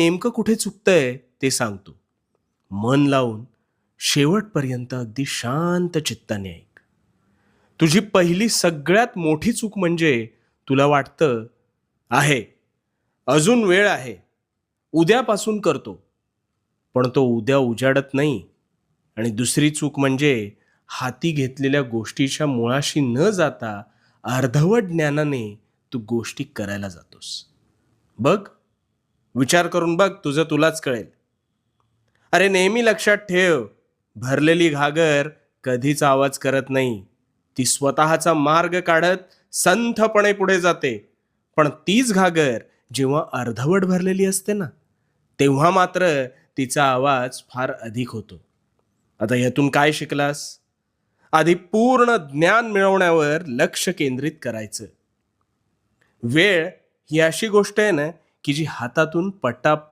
नेमकं कुठे चुकतंय ते सांगतो. मन लावून शेवटपर्यंत अगदी शांत चित्ताने ऐक. तुझी पहिली सगळ्यात मोठी चूक म्हणजे तुला वाटतं आहे, अजून वेळ आहे, उद्यापासून करतो. पण तो उद्या उजाडत नाही. आणि दुसरी चूक म्हणजे हाती घेतलेल्या गोष्टीच्या मुळाशी न जाता अर्धवट ज्ञानाने तू गोष्टी करायला जातोस. बघ, विचार करून बघ, तुझं तुलाच कळेल. अरे नेहमी लक्षात ठेव, भरलेली घागर कधीच आवाज करत नाही. ती स्वतःचा मार्ग काढत संथपणे पुढे जाते. पण तीच घागर जेव्हा अर्धवट भरलेली असते ना, तेव्हा मात्र तिचा आवाज फार अधिक होतो. आता यातून काय शिकलास? आधी पूर्ण ज्ञान मिळवण्यावर लक्ष केंद्रित करायचं. वेळ ही अशी गोष्ट आहे ना, की जी हातातून